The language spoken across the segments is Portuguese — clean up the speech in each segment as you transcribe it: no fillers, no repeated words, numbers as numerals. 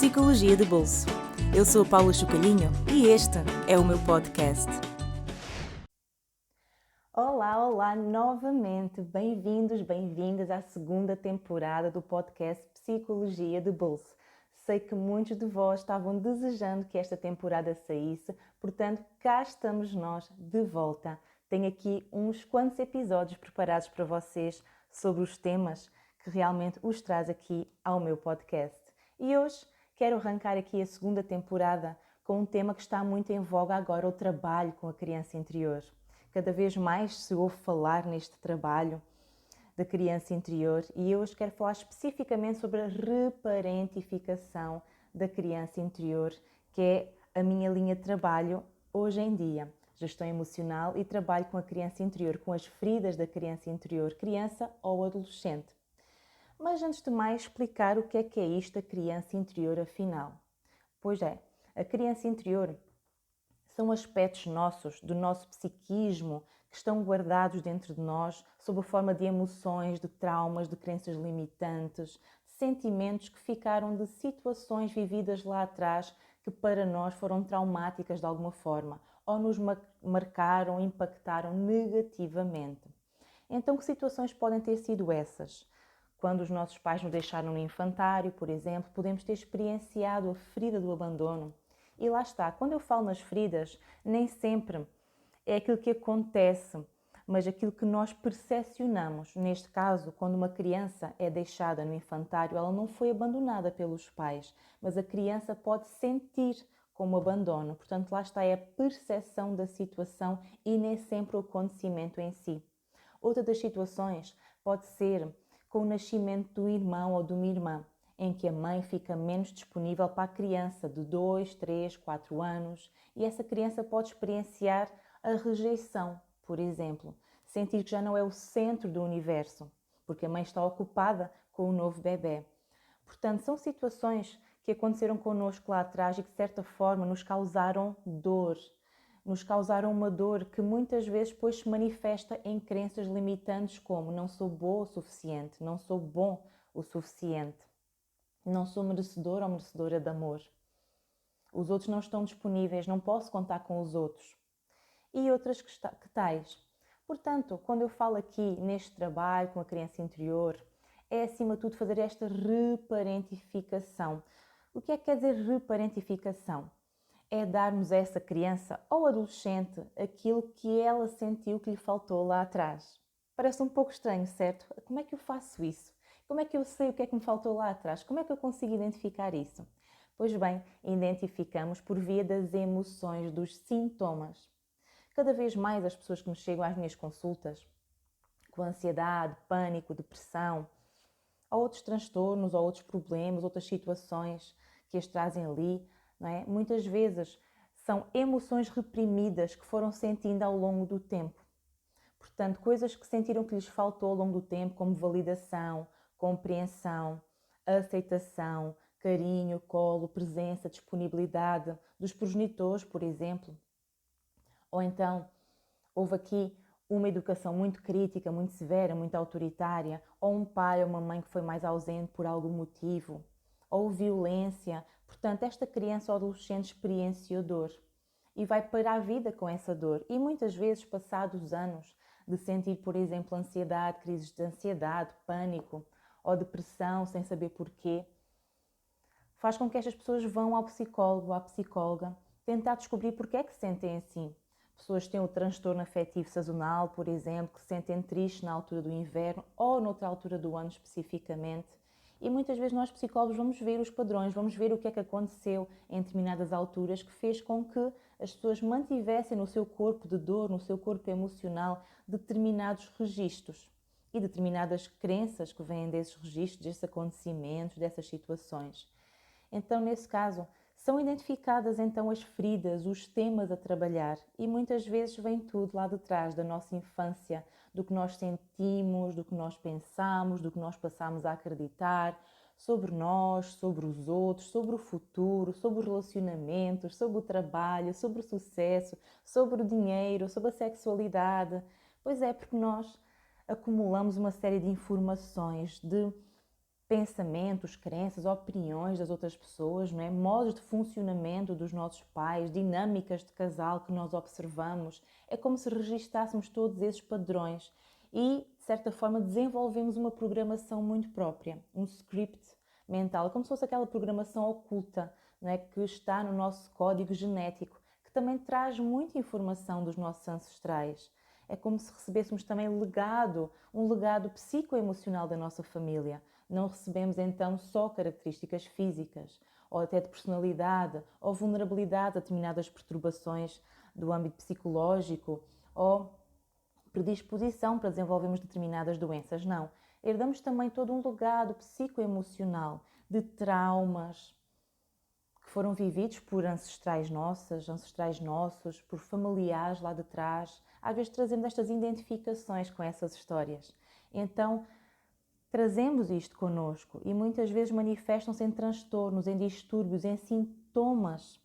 Psicologia de Bolso. Eu sou a Paula Chocalhinho e este é o meu podcast. Olá novamente. Bem-vindos, bem-vindas à segunda temporada do podcast Psicologia de Bolso. Sei que muitos de vós estavam desejando que esta temporada saísse, portanto, cá estamos nós de volta. Tenho aqui uns quantos episódios preparados para vocês sobre os temas que realmente os traz aqui ao meu podcast. E hoje quero arrancar aqui a segunda temporada com um tema que está muito em voga agora, o trabalho com a criança interior. Cada vez mais se ouve falar neste trabalho da criança interior e eu hoje quero falar especificamente sobre a reparentificação da criança interior, que é a minha linha de trabalho hoje em dia. Gestão emocional e trabalho com a criança interior, com as feridas da criança interior, criança ou adolescente. Mas antes de mais explicar o que é isto, a criança interior afinal. Pois é, a criança interior são aspectos nossos, do nosso psiquismo, que estão guardados dentro de nós sob a forma de emoções, de traumas, de crenças limitantes, de sentimentos que ficaram de situações vividas lá atrás que para nós foram traumáticas de alguma forma ou nos marcaram, impactaram negativamente. Então, que situações podem ter sido essas? Quando os nossos pais nos deixaram no infantário, por exemplo, podemos ter experienciado a ferida do abandono. E lá está, quando eu falo nas feridas, nem sempre é aquilo que acontece, mas aquilo que nós percepcionamos. Neste caso, quando uma criança é deixada no infantário, ela não foi abandonada pelos pais, mas a criança pode sentir como abandono. Portanto, lá está, é a percepção da situação e nem sempre o acontecimento em si. Outra das situações pode ser com o nascimento do irmão ou de uma irmã, em que a mãe fica menos disponível para a criança de 2, 3, 4 anos e essa criança pode experienciar a rejeição, por exemplo, sentir que já não é o centro do universo, porque a mãe está ocupada com o novo bebê. Portanto, são situações que aconteceram connosco lá atrás e que de certa forma nos causaram dor. Nos causaram uma dor que muitas vezes depois se manifesta em crenças limitantes como não sou boa o suficiente, não sou bom o suficiente, não sou merecedor ou merecedora de amor. Os outros não estão disponíveis, não posso contar com os outros. E outras que tais. Portanto, quando eu falo aqui neste trabalho com a criança interior, é acima de tudo fazer esta reparentificação. O que é que quer dizer reparentificação? É darmos a essa criança ou adolescente aquilo que ela sentiu que lhe faltou lá atrás. Parece um pouco estranho, certo? Como é que eu faço isso? Como é que eu sei o que é que me faltou lá atrás? Como é que eu consigo identificar isso? Pois bem, identificamos por via das emoções, dos sintomas. Cada vez mais as pessoas que me chegam às minhas consultas com ansiedade, pânico, depressão, ou outros transtornos, ou outros problemas, outras situações que as trazem ali, não é? Muitas vezes são emoções reprimidas que foram sentindo ao longo do tempo. Portanto, coisas que sentiram que lhes faltou ao longo do tempo, como validação, compreensão, aceitação, carinho, colo, presença, disponibilidade dos progenitores, por exemplo. Ou então, houve aqui uma educação muito crítica, muito severa, muito autoritária, ou um pai ou uma mãe que foi mais ausente por algum motivo, ou violência. Portanto, esta criança ou adolescente experienciou dor e vai para a vida com essa dor. E muitas vezes, passados anos de sentir, por exemplo, ansiedade, crises de ansiedade, pânico ou depressão sem saber porquê, faz com que estas pessoas vão ao psicólogo, à psicóloga, tentar descobrir porque é que se sentem assim. Pessoas que têm o transtorno afetivo sazonal, por exemplo, que se sentem tristes na altura do inverno ou noutra altura do ano especificamente. E muitas vezes nós psicólogos vamos ver os padrões, vamos ver o que é que aconteceu em determinadas alturas que fez com que as pessoas mantivessem no seu corpo de dor, no seu corpo emocional, determinados registros e determinadas crenças que vêm desses registros, desses acontecimentos, dessas situações. Então, nesse caso, são identificadas então as feridas, os temas a trabalhar e muitas vezes vem tudo lá de trás da nossa infância, do que nós sentimos, do que nós pensamos, do que nós passamos a acreditar sobre nós, sobre os outros, sobre o futuro, sobre os relacionamentos, sobre o trabalho, sobre o sucesso, sobre o dinheiro, sobre a sexualidade. Pois é, porque nós acumulamos uma série de informações, de pensamentos, crenças, opiniões das outras pessoas, não é? Modos de funcionamento dos nossos pais, dinâmicas de casal que nós observamos. É como se registássemos todos esses padrões e, de certa forma, desenvolvemos uma programação muito própria, um script mental, como se fosse aquela programação oculta, não é? Que está no nosso código genético, que também traz muita informação dos nossos ancestrais. É como se recebêssemos também um legado psicoemocional da nossa família. Não recebemos então só características físicas, ou até de personalidade, ou vulnerabilidade a determinadas perturbações do âmbito psicológico, ou predisposição para desenvolvermos determinadas doenças. Não. Herdamos também todo um legado psicoemocional de traumas que foram vividos por ancestrais nossos, por familiares lá de trás. Às vezes trazemos estas identificações com essas histórias. Então, trazemos isto connosco e muitas vezes manifestam-se em transtornos, em distúrbios, em sintomas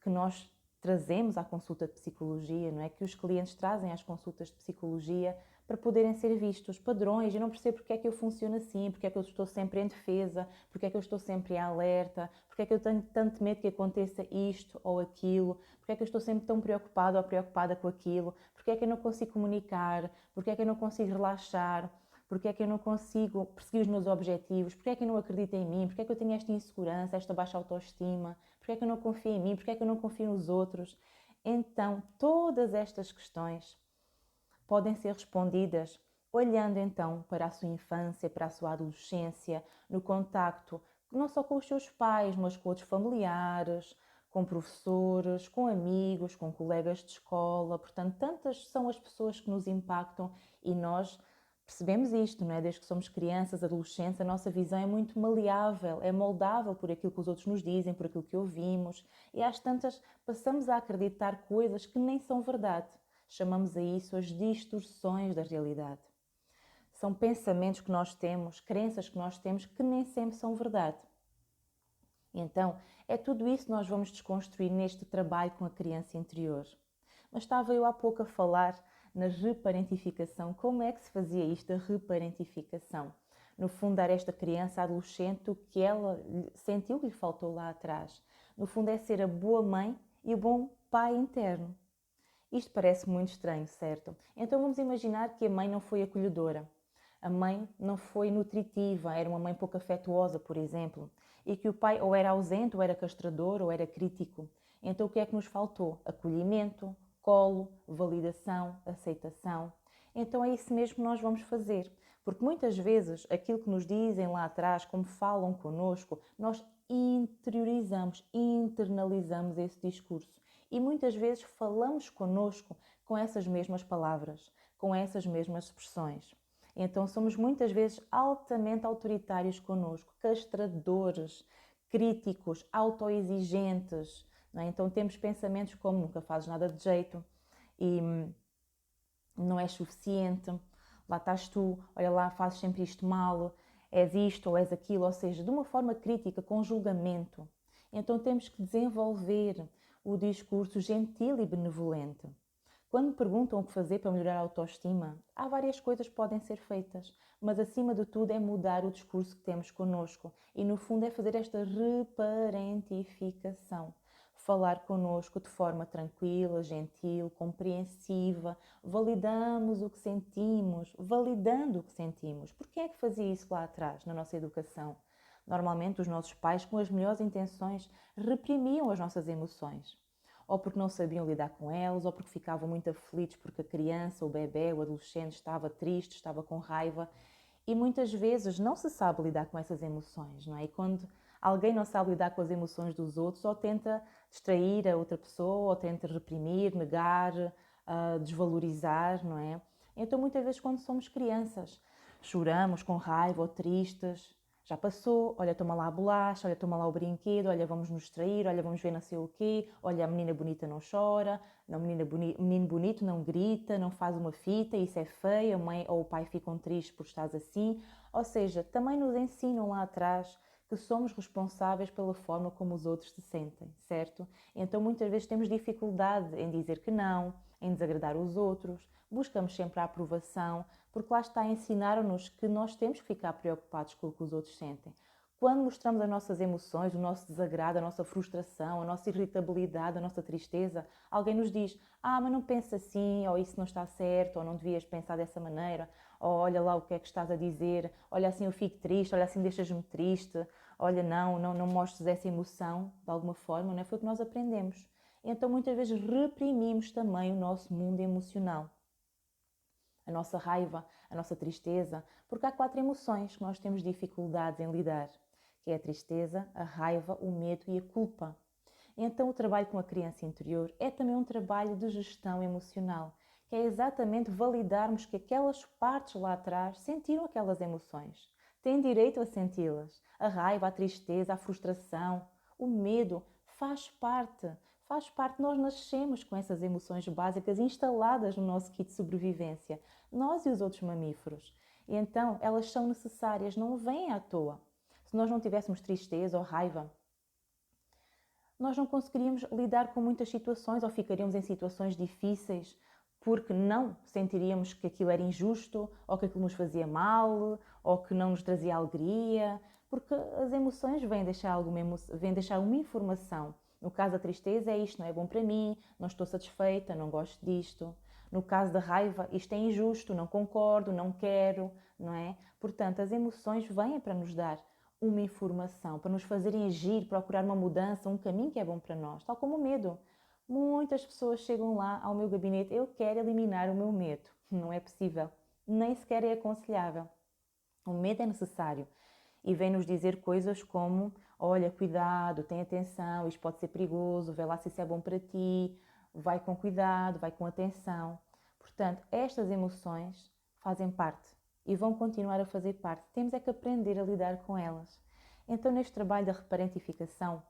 que nós trazemos à consulta de psicologia, não é? Que os clientes trazem às consultas de psicologia para poderem ser vistos padrões. Eu não percebo porque é que eu funciono assim, porque é que eu estou sempre em defesa, porque é que eu estou sempre em alerta, porque é que eu tenho tanto medo que aconteça isto ou aquilo, porque é que eu estou sempre tão preocupado ou preocupada com aquilo, porque é que eu não consigo comunicar, porque é que eu não consigo relaxar, porque é que eu não consigo perseguir os meus objetivos, porque é que eu não acredito em mim, porque é que eu tenho esta insegurança, esta baixa autoestima, porque é que eu não confio em mim, porque é que eu não confio nos outros. Então, todas estas questões podem ser respondidas olhando então para a sua infância, para a sua adolescência, no contacto não só com os seus pais, mas com outros familiares, com professores, com amigos, com colegas de escola. Portanto, tantas são as pessoas que nos impactam e nós percebemos isto, não é? Desde que somos crianças, adolescentes, a nossa visão é muito maleável, é moldável por aquilo que os outros nos dizem, por aquilo que ouvimos. E às tantas passamos a acreditar coisas que nem são verdade. Chamamos a isso as distorções da realidade. São pensamentos que nós temos, crenças que nós temos que nem sempre são verdade. Então, é tudo isso que nós vamos desconstruir neste trabalho com a criança interior. Mas estava eu há pouco a falar na reparentificação. Como é que se fazia isto, a reparentificação? No fundo, dar a esta criança, adolescente, o que ela sentiu que lhe faltou lá atrás. No fundo, é ser a boa mãe e o bom pai interno. Isto parece muito estranho, certo? Então vamos imaginar que a mãe não foi acolhedora. A mãe não foi nutritiva, era uma mãe pouco afetuosa, por exemplo, e que o pai ou era ausente, ou era castrador, ou era crítico. Então o que é que nos faltou? Acolhimento, colo, validação, aceitação. Então é isso mesmo que nós vamos fazer, porque muitas vezes aquilo que nos dizem lá atrás, como falam connosco, nós interiorizamos, internalizamos esse discurso e muitas vezes falamos connosco com essas mesmas palavras, com essas mesmas expressões. Então somos muitas vezes altamente autoritários connosco, castradores, críticos, autoexigentes. Não é? Então temos pensamentos como nunca fazes nada de jeito e não és suficiente, lá estás tu, olha lá, fazes sempre isto mal, és isto ou és aquilo, ou seja, de uma forma crítica, com julgamento. Então temos que desenvolver o discurso gentil e benevolente. Quando me perguntam o que fazer para melhorar a autoestima, há várias coisas que podem ser feitas, mas acima de tudo é mudar o discurso que temos connosco e no fundo é fazer esta reparentificação. Falar connosco de forma tranquila, gentil, compreensiva, validamos o que sentimos, validando o que sentimos. Por que é que fazia isso lá atrás, na nossa educação? Normalmente os nossos pais, com as melhores intenções, reprimiam as nossas emoções. Ou porque não sabiam lidar com elas, ou porque ficavam muito aflitos porque a criança, o bebê, o adolescente estava triste, estava com raiva. E muitas vezes não se sabe lidar com essas emoções, não é? E quando alguém não sabe lidar com as emoções dos outros, ou tenta distrair a outra pessoa, ou tenta reprimir, negar, desvalorizar, não é? Então muitas vezes quando somos crianças, choramos com raiva ou tristes, já passou, olha, toma lá a bolacha, olha, toma lá o brinquedo, olha, vamos nos distrair, olha, vamos ver não sei o quê, olha, a menina bonita não chora, não, menino bonito não grita, não faz uma fita, isso é feio, a mãe ou o pai ficam tristes por estás assim. Ou seja, também nos ensinam lá atrás que somos responsáveis pela forma como os outros se sentem, certo? Então muitas vezes temos dificuldade em dizer que não, em desagradar os outros, buscamos sempre a aprovação, Porque lá está, ensinaram-nos que nós temos que ficar preocupados com o que os outros sentem. Quando mostramos as nossas emoções, o nosso desagrado, a nossa frustração, a nossa irritabilidade, a nossa tristeza, alguém nos diz: mas não pensa assim, ou isso não está certo, ou não devias pensar dessa maneira, ou olha lá o que é que estás a dizer, olha assim eu fico triste, olha assim deixas-me triste, olha não mostres essa emoção de alguma forma, não é? Foi o que nós aprendemos. Então muitas vezes reprimimos também o nosso mundo emocional. A nossa raiva, a nossa tristeza, porque há 4 emoções que nós temos dificuldades em lidar, que é a tristeza, a raiva, o medo e a culpa. Então o trabalho com a criança interior é também um trabalho de gestão emocional, que é exatamente validarmos que aquelas partes lá atrás sentiram aquelas emoções, têm direito a senti-las. A raiva, a tristeza, a frustração, o medo faz parte, nós nascemos com essas emoções básicas instaladas no nosso kit de sobrevivência, nós e os outros mamíferos. E então elas são necessárias, não vêm à toa. Se nós não tivéssemos tristeza ou raiva, nós não conseguiríamos lidar com muitas situações ou ficaríamos em situações difíceis porque não sentiríamos que aquilo era injusto ou que aquilo nos fazia mal ou que não nos trazia alegria, porque as emoções vêm deixar uma informação. No caso da tristeza é isto não é bom para mim, não estou satisfeita, não gosto disto. No caso da raiva, isto é injusto, não concordo, não quero, não é? Portanto, as emoções vêm para nos dar uma informação, para nos fazerem agir, procurar uma mudança, um caminho que é bom para nós, tal como o medo. Muitas pessoas chegam lá ao meu gabinete, eu quero eliminar o meu medo. Não é possível, nem sequer é aconselhável. O medo é necessário e vem nos dizer coisas como: olha, cuidado, tem atenção, isto pode ser perigoso, vê lá se isso é bom para ti, vai com cuidado, vai com atenção. Portanto, estas emoções fazem parte e vão continuar a fazer parte. Temos é que aprender a lidar com elas. Então, neste trabalho da reparentificação,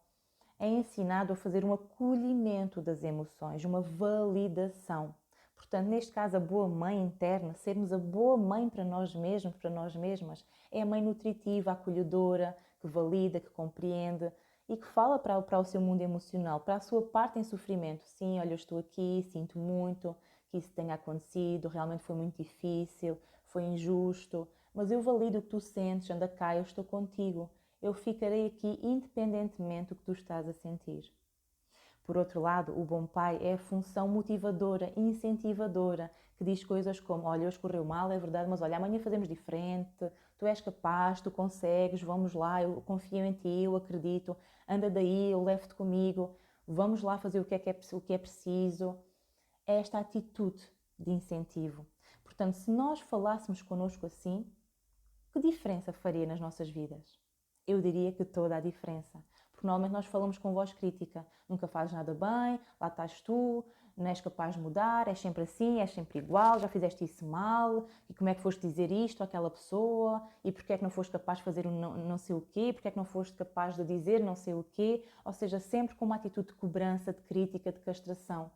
é ensinado a fazer um acolhimento das emoções, uma validação. Portanto, neste caso, a boa mãe interna, sermos a boa mãe para nós mesmos, para nós mesmas, é a mãe nutritiva, acolhedora, que valida, que compreende e que fala para o seu mundo emocional, para a sua parte em sofrimento. Sim, olha, eu estou aqui, sinto muito que isso tenha acontecido, realmente foi muito difícil, foi injusto, mas eu valido o que tu sentes, anda cá, eu estou contigo. Eu ficarei aqui independentemente do que tu estás a sentir. Por outro lado, o bom pai é a função motivadora, incentivadora, que diz coisas como: olha, hoje correu mal, é verdade, mas olha, amanhã fazemos diferente, tu és capaz, tu consegues, vamos lá, eu confio em ti, eu acredito, anda daí, eu levo-te comigo, vamos lá fazer o que é preciso. É esta atitude de incentivo. Portanto, se nós falássemos connosco assim, que diferença faria nas nossas vidas? Eu diria que toda a diferença. Porque normalmente nós falamos com voz crítica. Nunca fazes nada bem, lá estás tu, não és capaz de mudar, és sempre assim, és sempre igual, já fizeste isso mal, e como é que foste dizer isto àquela pessoa, e porque é que não foste capaz de fazer não sei o quê, porque é que não foste capaz de dizer não sei o quê, ou seja, sempre com uma atitude de cobrança, de crítica, de castração.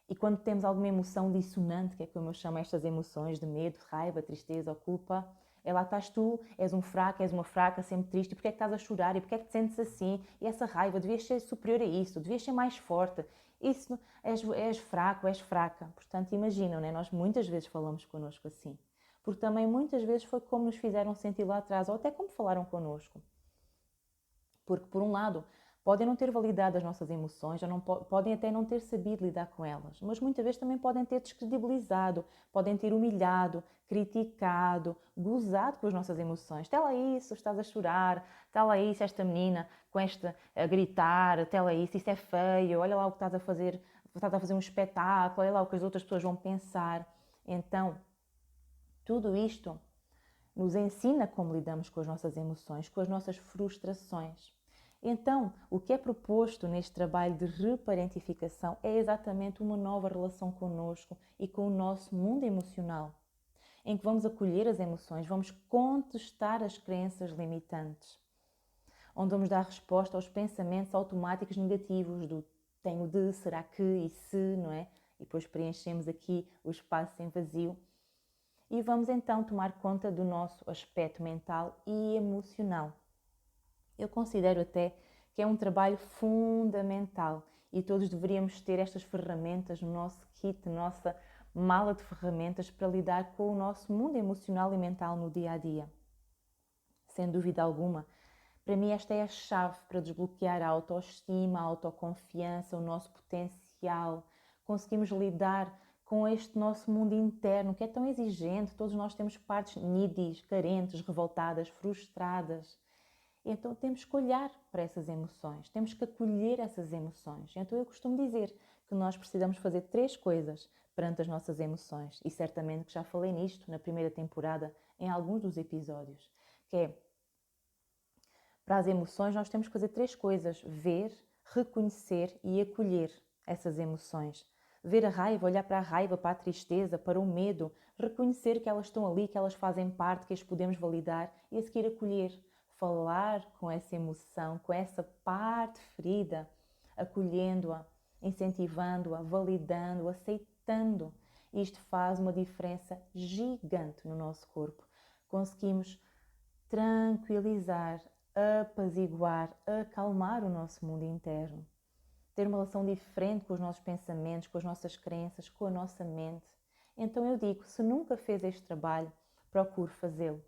E quando temos alguma emoção dissonante, que é como eu chamo estas emoções de medo, raiva, tristeza ou culpa, lá estás tu, és um fraco, és uma fraca, sempre triste, e porque é que estás a chorar, e porque é que te sentes assim, e essa raiva, devias ser superior a isso, devias ser mais forte, isso, és fraco, és fraca. Portanto, imaginam, né? Nós muitas vezes falamos connosco assim, porque também muitas vezes foi como nos fizeram sentir lá atrás, ou até como falaram connosco. Porque, por um lado, podem não ter validado as nossas emoções, ou não, podem até não ter sabido lidar com elas, mas muitas vezes também podem ter descredibilizado, podem ter humilhado, criticado, gozado com as nossas emoções. Até lá isso, estás a chorar, até lá isso, esta menina com esta a gritar, até lá isso é feio, olha lá o que estás a fazer um espetáculo, olha lá o que as outras pessoas vão pensar. Então, tudo isto nos ensina como lidamos com as nossas emoções, com as nossas frustrações. Então, o que é proposto neste trabalho de reparentificação é exatamente uma nova relação connosco e com o nosso mundo emocional, em que vamos acolher as emoções, vamos contestar as crenças limitantes, onde vamos dar resposta aos pensamentos automáticos negativos do tenho de, será que e se, não é? E depois preenchemos aqui o espaço em vazio. E vamos então tomar conta do nosso aspecto mental e emocional. Eu considero até que é um trabalho fundamental e todos deveríamos ter estas ferramentas no nosso kit, mala de ferramentas para lidar com o nosso mundo emocional e mental no dia a dia. Sem dúvida alguma, para mim esta é a chave para desbloquear a autoestima, a autoconfiança, o nosso potencial. Conseguimos lidar com este nosso mundo interno que é tão exigente. Todos nós temos partes needies, carentes, revoltadas, frustradas. Então temos que olhar para essas emoções, temos que acolher essas emoções. Então eu costumo dizer que nós precisamos fazer 3 coisas perante as nossas emoções. E certamente que já falei nisto na primeira temporada, em alguns dos episódios. Que é, para as emoções nós temos que fazer 3 coisas: ver, reconhecer e acolher essas emoções. Ver a raiva, olhar para a raiva, para a tristeza, para o medo, reconhecer que elas estão ali, que elas fazem parte, que as podemos validar e a seguir acolher. Falar com essa emoção, com essa parte ferida, acolhendo-a, incentivando-a, validando, aceitando. Isto faz uma diferença gigante no nosso corpo. Conseguimos tranquilizar, apaziguar, acalmar o nosso mundo interno. Ter uma relação diferente com os nossos pensamentos, com as nossas crenças, com a nossa mente. Então eu digo, se nunca fez este trabalho, procure fazê-lo.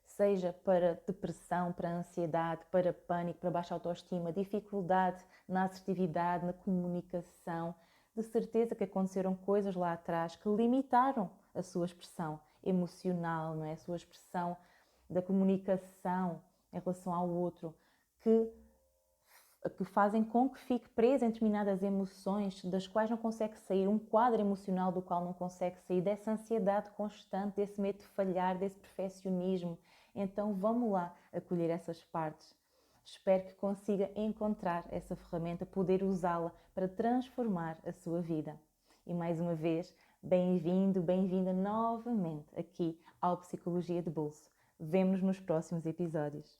Seja para depressão, para ansiedade, para pânico, para baixa autoestima, dificuldade na assertividade, na comunicação. De certeza que aconteceram coisas lá atrás que limitaram a sua expressão emocional, não é? A sua expressão da comunicação em relação ao outro, que fazem com que fique preso em determinadas emoções das quais não consegue sair, um quadro emocional do qual não consegue sair, dessa ansiedade constante, desse medo de falhar, desse perfeccionismo. Então vamos lá acolher essas partes. Espero que consiga encontrar essa ferramenta, poder usá-la para transformar a sua vida. E mais uma vez, bem-vindo, bem-vinda novamente aqui ao Psicologia de Bolso. Vemo-nos nos próximos episódios.